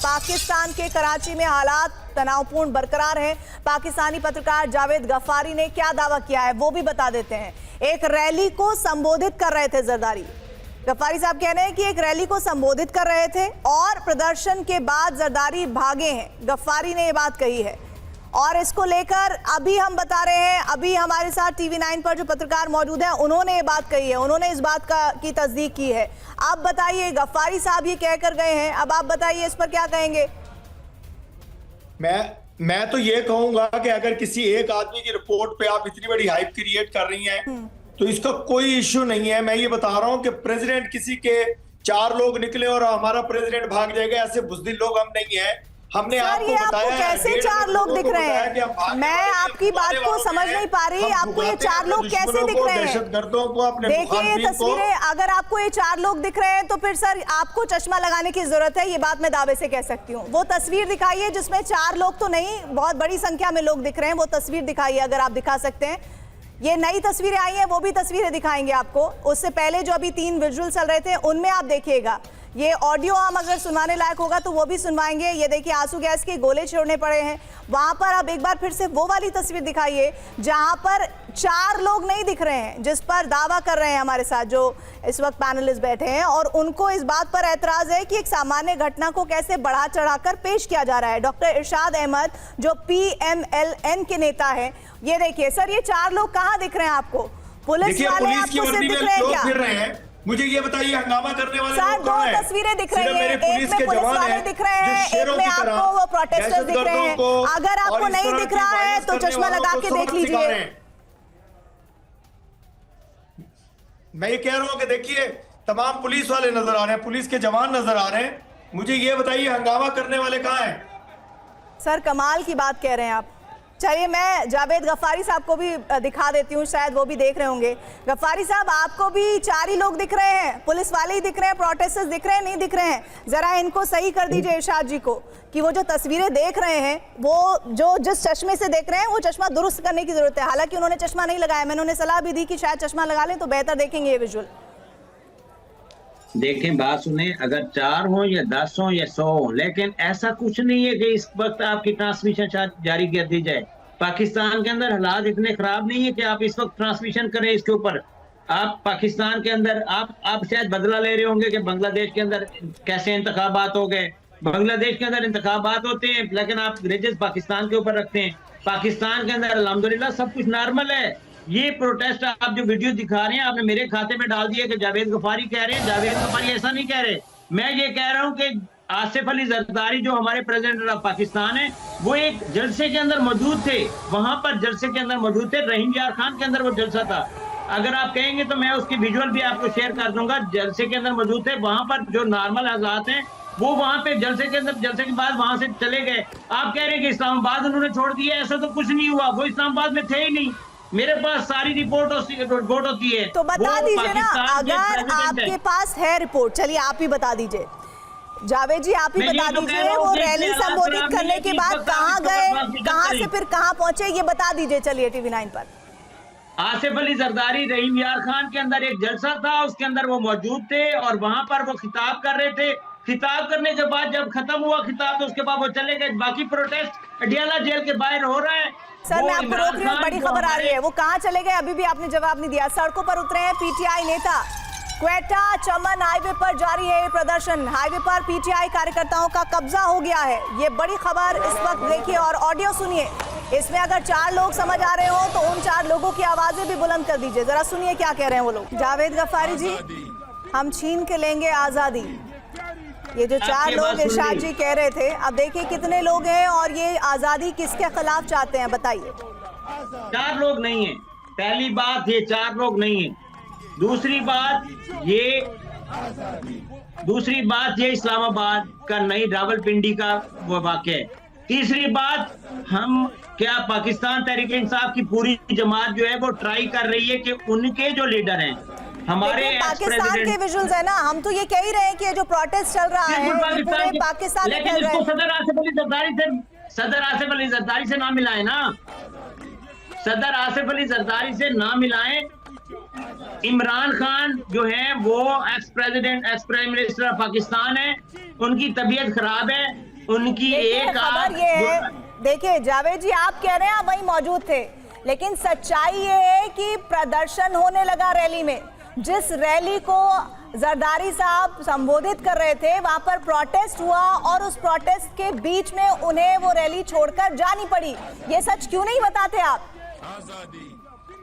पाकिस्तान के कराची में हालात तनावपूर्ण बरकरार हैं। पाकिस्तानी पत्रकार जावेद गफ्फारी ने क्या दावा किया है वो भी बता देते हैं। एक रैली को संबोधित कर रहे थे जरदारी। गफ्फारी साहब कह रहे हैं कि एक रैली को संबोधित कर रहे थे और प्रदर्शन के बाद जरदारी भागे हैं। गफ्फारी ने ये बात कही है और इसको लेकर अभी हम बता रहे हैं, अभी हमारे साथ TV9 पर जो पत्रकार मौजूद हैं उन्होंने ये बात कही है, उन्होंने इस बात की तस्दीक की है। आप बताइए, गफ्फारी साहब ये कहकर गए हैं, अब आप बताइए इस पर क्या कहेंगे। मैं तो ये कहूंगा कि अगर किसी एक आदमी की रिपोर्ट पे आप इतनी बड़ी हाइप क्रिएट कर रही हैं तो इसका कोई इश्यू नहीं है। मैं ये बता रहा हूं कि प्रेसिडेंट किसी के 4 लोग निकले और हमारा प्रेसिडेंट भाग जाएगा, ऐसे बुज़दिल लोग हम नहीं है। हमने आपको बताया कैसे 4 लोग दिख रहे हैं, मैं आपकी बात को समझ नहीं पा रही। आपको ये 4 लोग कैसे दिख रहे हैं? देखिए ये तस्वीरें, अगर आपको ये 4 लोग दिख रहे हैं तो फिर सर आपको चश्मा लगाने की जरूरत है, ये बात मैं दावे से कह सकती हूँ। वो तस्वीर दिखाइए जिसमें 4 लोग तो नहीं, बहुत बड़ी संख्या में लोग दिख रहे हैं, वो तस्वीर दिखाइए अगर आप दिखा सकते हैं। ये नई तस्वीरें आई हैं, वो भी तस्वीरें दिखाएंगे आपको। उससे पहले जो अभी 3 विजुअल चल रहे थे उनमें आप देखिएगा। ये ऑडियो हम अगर सुनवाने लायक होगा तो वो भी सुनवाएंगे। ये देखिए आंसू गैस के गोले छोड़ने पड़े हैं वहां पर। अब एक बार फिर से वो वाली तस्वीर दिखाइए जहां पर 4 लोग नहीं दिख रहे हैं, जिस पर दावा कर रहे हैं हमारे साथ जो इस वक्त पैनलिस्ट बैठे हैं, और उनको इस बात पर एतराज है कि एक सामान्य घटना को कैसे बढ़ा चढ़ाकर पेश किया जा रहा है। डॉक्टर इरशाद अहमद जो PMLN के नेता है, ये देखिए सर, ये 4 लोग कहाँ दिख रहे हैं आपको? पुलिस वाले आपको सिर्फ दिख रहे हैं क्या? मुझे ये बताइए, हंगामा करने वाले लोग कौन हैं? 2 तस्वीरें दिख रही हैं, एक में पुलिस वाले दिख रहे हैं, एक में आपको वो प्रोटेस्टर्स दिख रहे हैं। अगर आपको नहीं दिख रहा है तो चश्मा लगा के देख लीजिए। मैं ये कह रहा हूं कि देखिए तमाम पुलिस वाले नजर आ रहे हैं, पुलिस के जवान नजर आ रहे हैं। मुझे ये बताइए हंगामा करने वाले कहाँ हैं? सर कमाल की बात कह रहे हैं आप। चलिए मैं जावेद गफ्फारी साहब को भी दिखा देती हूँ, शायद वो भी देख रहे होंगे। गफ्फारी साहब आपको भी 4 ही लोग दिख रहे हैं, पुलिस वाले ही दिख रहे हैं, प्रोटेस्टर्स दिख रहे हैं, नहीं दिख रहे हैं? जरा इनको सही कर दीजिए इरशाद जी को कि वो जो तस्वीरें देख रहे हैं वो जो जिस चश्मे से देख रहे हैं वो चश्मा दुरुस्त करने की जरूरत है। हालांकि उन्होंने चश्मा नहीं लगाया, मैंने उन्हें सलाह भी दी कि शायद चश्मा लगा लें तो बेहतर देखेंगे ये विजुअल। देखें, बात सुने, अगर 4 हो या 10 हो या 100 हो, लेकिन ऐसा कुछ नहीं है कि इस वक्त आपकी ट्रांसमिशन जारी कर दी जाए। पाकिस्तान के अंदर हालात इतने खराब नहीं है कि आप इस वक्त ट्रांसमिशन करें इसके ऊपर। आप पाकिस्तान के अंदर आप शायद बदला ले रहे होंगे कि बांग्लादेश के अंदर कैसे इंतखाबात हो गए। बांग्लादेश के अंदर इंतखाबात होते हैं लेकिन आप ग्रेजेस पाकिस्तान के ऊपर रखते हैं। पाकिस्तान के अंदर अल्हम्दुलिल्लाह सब कुछ नॉर्मल है। ये प्रोटेस्ट आप जो वीडियो दिखा रहे हैं आपने मेरे खाते में डाल दिया कि जावेद गफ्फारी कह रहे हैं। जावेद गफ्फारी ऐसा नहीं कह रहे। मैं ये कह रहा हूँ कि आसिफ अली जरदारी जो हमारे प्रेसिडेंट ऑफ पाकिस्तान है वो एक जलसे के अंदर मौजूद थे, वहां पर जलसे के अंदर मौजूद थे। रहीम यार खान के अंदर वो जलसा था। अगर आप कहेंगे तो मैं उसकी विजुअल भी आपको शेयर कर दूंगा। जलसे के अंदर मौजूद थे, वहां पर जो नॉर्मल हालात हैं वो वहां पे जलसे के अंदर, जलसे के बाद वहां से चले गए। आप कह रहे हैं कि इस्लामाबाद उन्होंने छोड़ दिया, ऐसा तो कुछ नहीं हुआ। वो इस्लामाबाद में थे ही नहीं। मेरे पास सारी रिपोर्ट होती है। तो बता दीजिए ना, अगर आपके पास है रिपोर्ट, चलिए आप ही बता दीजिए। जावेद जी आप ही बता दीजिए, वो रैली संबोधित करने के बाद कहाँ गए, कहाँ से फिर कहाँ पहुंचे, ये बता दीजिए। चलिए TV9 पर आसिफ अली जरदारी रहीम यार खान के अंदर एक जलसा था, उसके अंदर वो मौजूद थे और वहां पर वो खिताब कर रहे थे। खिताब करने के बाद जब खत्म हुआ खिताब तो उसके बाद वो चले गए। बाकी प्रोटेस्ट अडियाला जेल के बाहर हो रहा है। सर मैं आपको रोक रही हूँ, बड़ी खबर आ रही है। वो कहाँ चले गए अभी भी आपने जवाब नहीं दिया। सड़कों पर उतरे हैं PTI नेता। क्वेटा चमन हाईवे पर जारी है प्रदर्शन। हाईवे पर PTI कार्यकर्ताओं का कब्जा हो गया है, ये बड़ी खबर इस वक्त देखिए और ऑडियो सुनिए। इसमें अगर 4 लोग समझ आ रहे हो तो उन 4 लोगों की आवाजें भी बुलंद कर दीजिए, जरा सुनिए क्या कह रहे हैं वो लोग। जावेद गफ्फारी जी, हम छीन के लेंगे आजादी, ये जो 4 लोग इरशाद जी कह रहे थे, अब देखिए कितने लोग हैं और ये आजादी किसके खिलाफ चाहते हैं बताइए। 4 लोग नहीं है, पहली बात ये 4 लोग नहीं है। दूसरी बात ये इस्लामाबाद का नई रावलपिंडी का वो वाक़या है। तीसरी बात, हम क्या पाकिस्तान तहरीक इंसाफ की पूरी जमात जो है वो ट्राई कर रही है कि उनके जो लीडर हैं हमारे पाकिस्तान के विजुअल्स है ना, हम तो ये कह ही रहे हैं कि ये जो प्रोटेस्ट चल रहा है पूरे पाकिस्तान में चल रहा है। सदर आसिफ अली जरदारी से ना मिलाएं ना, सदर आसिफ अली जरदारी से ना मिलाएं। इमरान खान जो है वो ex prime minister of Pakistan है, उनकी तबीयत खराब है। उनकी एक खबर ये है, देखिए जावेद जी आप कह रहे हैं आप वहीं मौजूद थे, लेकिन सच्चाई ये है कि प्रदर्शन होने लगा रैली में। जिस रैली को जरदारी साहब संबोधित कर रहे थे वहां पर प्रोटेस्ट हुआ और उस प्रोटेस्ट के बीच में उन्हें वो रैली छोड़कर जानी पड़ी। ये सच क्यों नहीं बताते आप?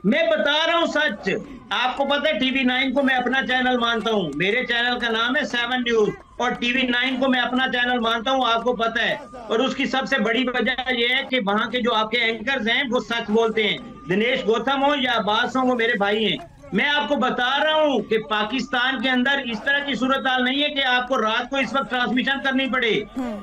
मैं बता रहा हूँ सच। आपको पता है टीवी 9 को मैं अपना चैनल मानता हूँ, मेरे चैनल का नाम है 7 न्यूज और टीवी 9 को मैं अपना चैनल मानता हूँ, आपको पता है। और उसकी सबसे बड़ी वजह यह है कि वहाँ के जो आपके एंकर्स हैं वो सच बोलते हैं। दिनेश गौतम हो या अब्बास हो, वो मेरे भाई हैं। मैं आपको बता रहा हूं कि पाकिस्तान के अंदर इस तरह की सूरत हाल नहीं है कि आपको रात को इस वक्त ट्रांसमिशन करनी पड़े।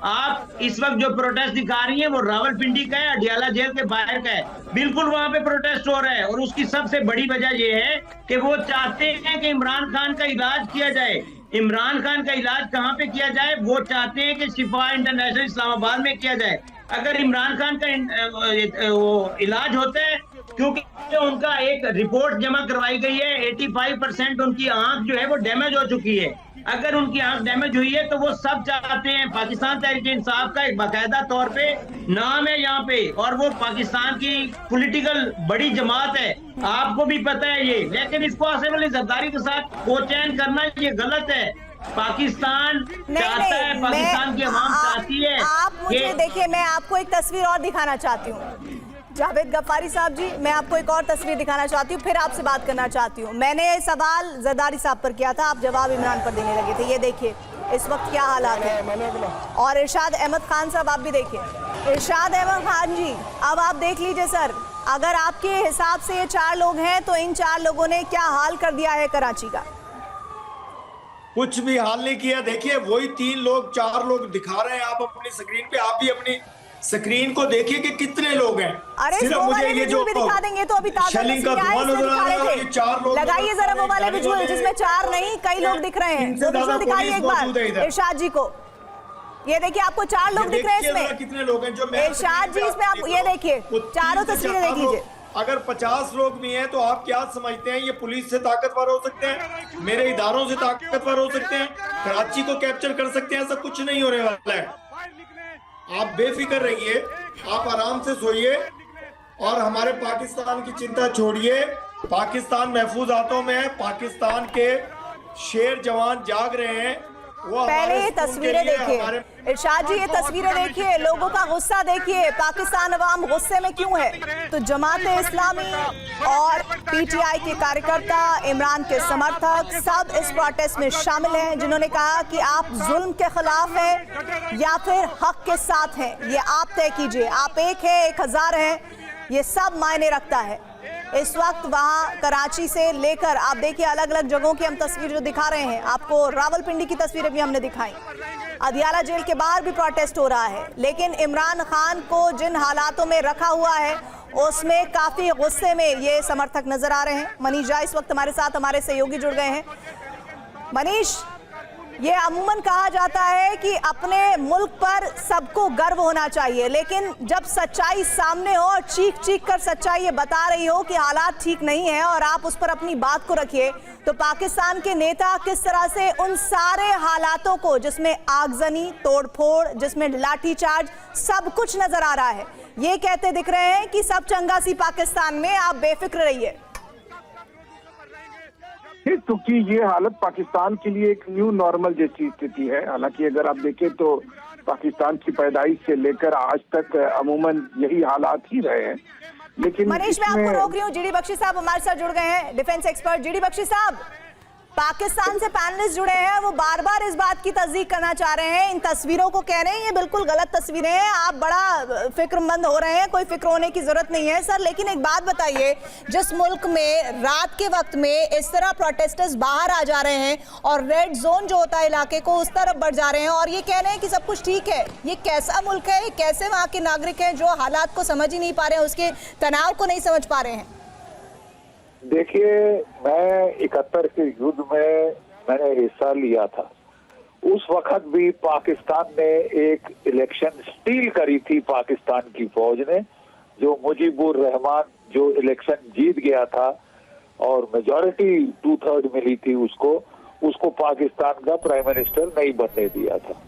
आप इस वक्त जो प्रोटेस्ट दिखा रही हैं वो रावलपिंडी का है, अडियाला जेल के बाहर का है। बिल्कुल वहां पे प्रोटेस्ट हो रहा है और उसकी सबसे बड़ी वजह ये है कि वो चाहते हैं कि इमरान खान का इलाज किया जाए। इमरान खान का इलाज कहाँ पे किया जाए? वो चाहते हैं कि शिफा इंटरनेशनल इस्लामाबाद में किया जाए। अगर इमरान खान का वो इलाज होता है, क्योंकि उनका एक रिपोर्ट जमा करवाई गई है, 85% उनकी आंख जो है वो डैमेज हो चुकी है। अगर उनकी आंख डैमेज हुई है तो वो सब चाहते हैं, पाकिस्तान तहरीक इंसाफ का एक बाकायदा तौर पे नाम है यहाँ पे और वो पाकिस्तान की पॉलिटिकल बड़ी जमात है, आपको भी पता है ये। लेकिन इसको आसिफ अली जरदारी के साथ कोचैन करना ये गलत है। पाकिस्तान चाहता है, पाकिस्तान की आवाम चाहती है। आप मुझे देखिए, मैं आपको एक तस्वीर और दिखाना चाहती हूँ जावेद गफ्फारी साहब जी, मैं आपको एक और तस्वीर दिखाना चाहती हूँ, फिर आपसे बात करना चाहती हूँ। मैंने सवाल जरदारी साहब पर किया था, आप जवाब इमरान पर देने लगे थे। ये देखिए इस वक्त क्या हालात है। और इरशाद अहमद खान साहब आप भी देखिए। इरशाद अहमद खान जी अब आप देख लीजिए सर, अगर आपके हिसाब से ये 4 लोग हैं तो इन 4 लोगों ने क्या हाल कर दिया है कराची का? कुछ भी हाल नहीं किया। देखिए वही 3 लोग 4 लोग दिखा रहे हैं आप अपनी स्क्रीन पे, आप भी अपनी स्क्रीन को देखिए कि कितने लोग हैं। अरे सिर्फ मुझे ये जो भी दिखा देंगे तो अभी शलिंग का धुआं नजर आ रहा है, 4 लोग लगाइए जरा वो वाले विजुअल जिसमें 4 नहीं कई लोग दिख रहे हैं, वो विजुअल दिखाइए एक बार इरशाद जी को। ये देखिए आपको 4 लोग दिख रहे हैं इसमें, कितने लोग हैं जो इरशाद जी इसमें आप ये देखिए चारों तस्वीरें देख लीजिए। अगर 50 लोग भी हैं तो आप क्या समझते हैं ये पुलिस से ताकतवर हो सकते हैं, मेरे इदारों से ताकतवर हो सकते हैं, कराची को कैप्चर कर सकते हैं? ऐसा कुछ नहीं होने वाला है। आप बेफिक्र रहिए, आप आराम से सोइए और हमारे पाकिस्तान की चिंता छोड़िए। पाकिस्तान महफूज हाथों में है, पाकिस्तान के शेर जवान जाग रहे हैं। पहले ये तस्वीरें देखिए इरशाद जी, ये तस्वीरें देखिए, लोगों का गुस्सा देखिए, पाकिस्तान अवाम गुस्से में क्यों है। तो जमात इस्लामी और पीटीआई के कार्यकर्ता, इमरान के समर्थक सब इस प्रोटेस्ट में शामिल हैं, जिन्होंने कहा कि आप जुल्म के खिलाफ हैं या फिर हक के साथ हैं, ये आप तय कीजिए। आप 1 है 1000 हैं, ये सब मायने रखता है। इस वक्त वहाँ कराची से लेकर आप देखिए अलग अलग जगहों की हम तस्वीर जो दिखा रहे हैं आपको, रावलपिंडी की तस्वीरें भी हमने दिखाई, अदियाला जेल के बाहर भी प्रोटेस्ट हो रहा है। लेकिन इमरान खान को जिन हालातों में रखा हुआ है उसमें काफी गुस्से में ये समर्थक नजर आ रहे हैं। मनीष झा इस वक्त हमारे साथ, हमारे सहयोगी जुड़ गए हैं। मनीष, ये अमूमन कहा जाता है कि अपने मुल्क पर सबको गर्व होना चाहिए, लेकिन जब सच्चाई सामने हो और चीख चीख कर सच्चाई ये बता रही हो कि हालात ठीक नहीं है और आप उस पर अपनी बात को रखिए, तो पाकिस्तान के नेता किस तरह से उन सारे हालातों को, जिसमें आगजनी, तोड़फोड़, जिसमें लाठीचार्ज, सब कुछ नजर आ रहा है, ये कहते दिख रहे हैं कि सब चंगा सी पाकिस्तान में, आप बेफिक्र रहिए। क्योंकि ये हालत पाकिस्तान के लिए एक न्यू नॉर्मल जैसी स्थिति है। हालांकि अगर आप देखें तो पाकिस्तान की पैदाइश से लेकर आज तक अमूमन यही हालात ही रहे हैं। लेकिन मनीष, मैं आपको रोक रही हूँ, जीडी बख्शी साहब हमारे साथ जुड़ गए हैं, डिफेंस एक्सपर्ट। जीडी बख्शी साहब, पाकिस्तान से पैनलिस्ट जुड़े हैं, वो बार बार इस बात की तस्दीक करना चाह रहे हैं, इन तस्वीरों को कह रहे हैं ये बिल्कुल गलत तस्वीरें हैं, आप बड़ा फिक्रमंद हो रहे हैं, कोई फिक्र होने की जरूरत नहीं है। सर लेकिन एक बात बताइए, जिस मुल्क में रात के वक्त में इस तरह प्रोटेस्टर्स बाहर आ जा रहे हैं और रेड जोन जो होता है इलाके को उस तरफ बढ़ जा रहे हैं और ये कह रहे हैं कि सब कुछ ठीक है, ये कैसा मुल्क है, कैसे वहाँ के नागरिक हैं जो हालात को समझ ही नहीं पा रहे हैं, उसके तनाव को नहीं समझ पा रहे हैं? देखिए, मैं 71 के युद्ध में मैंने हिस्सा लिया था। उस वक्त भी पाकिस्तान ने एक इलेक्शन स्टील करी थी, पाकिस्तान की फौज ने, जो मुजीबुर रहमान जो इलेक्शन जीत गया था और मेजॉरिटी 2/3 मिली थी उसको पाकिस्तान का प्राइम मिनिस्टर नहीं बनने दिया था।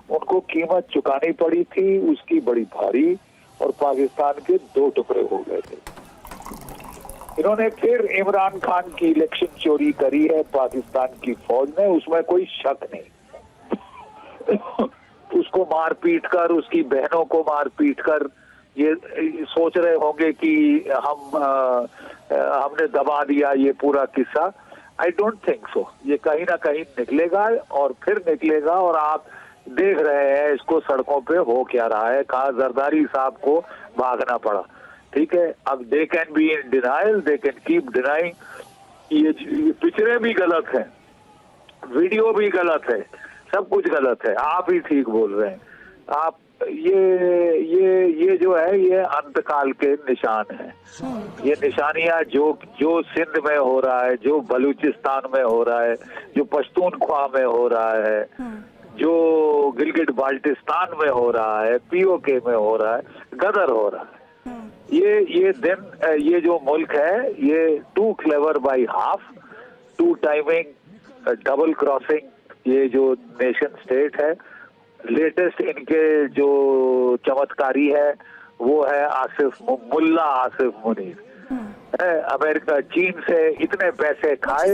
उनको कीमत चुकानी पड़ी थी, उसकी बड़ी भारी, और पाकिस्तान के 2 टुकड़े हो गए थे। इन्होंने फिर इमरान खान की इलेक्शन चोरी करी है पाकिस्तान की फौज ने, उसमें कोई शक नहीं। उसको मार पीट कर, उसकी बहनों को मार पीट कर ये सोच रहे होंगे कि हमने दबा दिया ये पूरा किस्सा। I don't think so. ये कहीं ना कहीं निकलेगा और फिर निकलेगा, और आप देख रहे हैं इसको सड़कों पे हो क्या रहा है। कहा जरदारी साहब को भागना पड़ा, ठीक है। अब they can be in denial, they can keep denying. ये पिक्चरें भी गलत है, वीडियो भी गलत है, सब कुछ गलत है, आप ही ठीक बोल रहे हैं। आप ये जो है ये अंतकाल के निशान है। ये निशानियां जो सिंध में हो रहा है, जो बलूचिस्तान में हो रहा है, जो पश्तूनख्वा में हो रहा है, जो गिलगिट बाल्टिस्तान में हो रहा है, पीओके में हो रहा है, गदर हो रहा है। ये जो मुल्क है ये too clever by half, two timing, double crossing, ये जो नेशन स्टेट है। लेटेस्ट इनके जो चमत्कारी है वो है मुल्ला आसिफ मुनीर। अमेरिका चीन से इतने पैसे खाए